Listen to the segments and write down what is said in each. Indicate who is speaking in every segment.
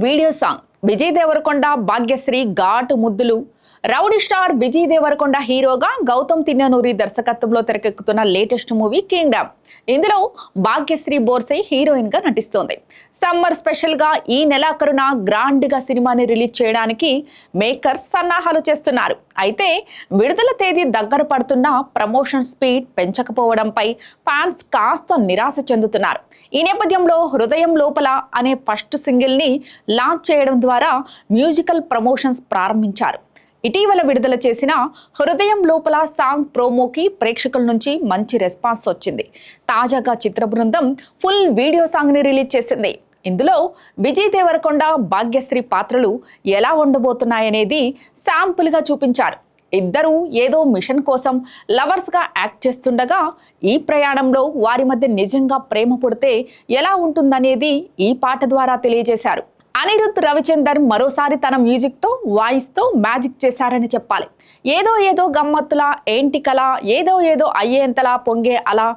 Speaker 1: Video song Vijay Devarakonda Bhagyashree ఘాటు ముద్దులు. Rowdy star Vijay Devarakonda హీరోగా గౌతమ్ తిన్ననూరి దర్శకత్వంలో తెరకెక్కుతున్న లేటెస్ట్ మూవీ కింగ్డమ్. ఇందులో భాగ్యశ్రీ బోర్సే హీరోయిన్ గా నటిస్తోంది. సమ్మర్ స్పెషల్ గా ఈ నెలాఖరున గ్రాండ్ గా సినిమాని రిలీజ్ చేయడానికి మేకర్స్ సన్నాహాలు చేస్తున్నారు. అయితే విడుదల తేదీ దగ్గర పడుతున్న ప్రమోషన్ స్పీడ్ పెంచకపోవడంపై ఫ్యాన్స్ కాస్త నిరాశ చెందుతున్నారు. ఈ నేపథ్యంలో హృదయం లోపల అనే ఫస్ట్ సింగిల్ ని లాంచ్ చేయడం ద్వారా మ్యూజికల్ ప్రమోషన్స్ ప్రారంభించారు. ఇటీవల విడుదల చేసిన హృదయం లోపల సాంగ్ ప్రోమోకి ప్రేక్షకుల నుంచి మంచి రెస్పాన్స్ వచ్చింది. తాజాగా చిత్ర బృందం ఫుల్ వీడియో సాంగ్ ని రిలీజ్ చేసింది. ఇందులో విజయ్ దేవరకొండ భాగ్యశ్రీ పాత్రలు ఎలా ఉండబోతున్నాయనేది శాంపుల్ గా చూపించారు. ఇద్దరు ఏదో మిషన్ కోసం లవర్స్ గా యాక్ట్ చేస్తుండగా ఈ ప్రయాణంలో వారి మధ్య నిజంగా ప్రేమ పుడితే ఎలా ఉంటుందనేది ఈ పాట ద్వారా తెలియజేశారు. అనిరుద్ రవిచందర్ మరోసారి తన మ్యూజిక్ తో వాయిస్ తో మ్యాజిక్ చేశారని చెప్పాలి. ఏదో ఏదో గమ్మత్తులా, ఏంటి కళ, ఏదో ఏదో అయ్యేంతలా, పొంగే అలా,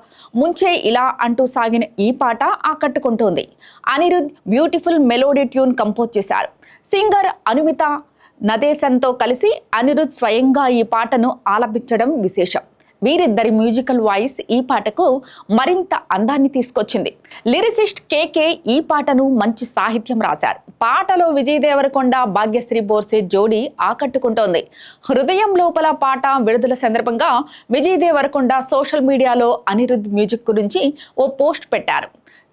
Speaker 1: ముంచే ఇలా అంటూ సాగిన ఈ పాట ఆకట్టుకుంటోంది. Anirudh beautiful melody tune compose చేశారు. సింగర్ అనుమిత నదేశన్తో కలిసి అనిరుద్ స్వయంగా ఈ పాటను ఆలపించడం విశేషం. వీరిద్దరి మ్యూజికల్ వాయిస్ ఈ పాటకు మరింత అందాన్ని తీసుకొచ్చింది. లిరిసిస్ట్ కేకే ఈ పాటను మంచి సాహిత్యం రాశారు. పాటలో విజయ్ దేవరకొండ భాగ్యశ్రీ బోర్సే జోడీ ఆకట్టుకుంటోంది. హృదయం లోపల పాట విడుదల సందర్భంగా విజయ్ దేవరకొండ సోషల్ మీడియాలో అనిరుద్ మ్యూజిక్ గురించి ఓ పోస్ట్ పెట్టారు.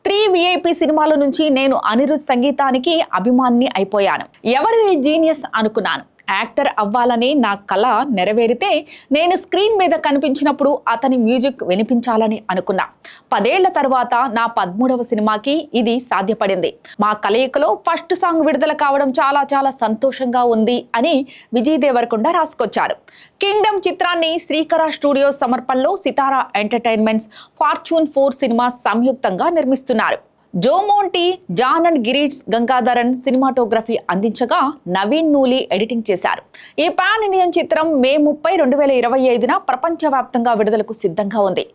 Speaker 1: 3 VIP సినిమాల నుంచి నేను అనిరుద్ సంగీతానికి అభిమాని అయిపోయాను. ఎవరు ఈ జీనియస్ అనుకున్నాను. యాక్టర్ అవ్వాలని నా కళ నెరవేరితే నేను స్క్రీన్ మీద కనిపించినప్పుడు అతని మ్యూజిక్ వినిపించాలని అనుకున్నా. 10 ఏళ్ల తర్వాత నా 13వ సినిమాకి ఇది సాధ్యపడింది. మా కలయికలో ఫస్ట్ సాంగ్ విడుదల కావడం చాలా చాలా సంతోషంగా ఉంది అని విజయ్ దేవరకొండ రాసుకొచ్చారు. కింగ్డమ్ చిత్రాన్ని శ్రీకర స్టూడియోస్ సమర్పణలో సితారా ఎంటర్టైన్మెంట్స్, ఫార్చ్యూన్ 4 సినిమా సంయుక్తంగా నిర్మిస్తున్నారు. జోమోంటి, జాన్ అండ్ గిరీట్స్ గంగాధరన్ సినిమాటోగ్రఫీ అందించగా నవీన్ నూలి ఎడిటింగ్ చేశారు. ఈ పాన్ ఇండియన్ చిత్రం మే 30, 2025న ప్రపంచవ్యాప్తంగా విడుదలకు సిద్ధంగా ఉంది.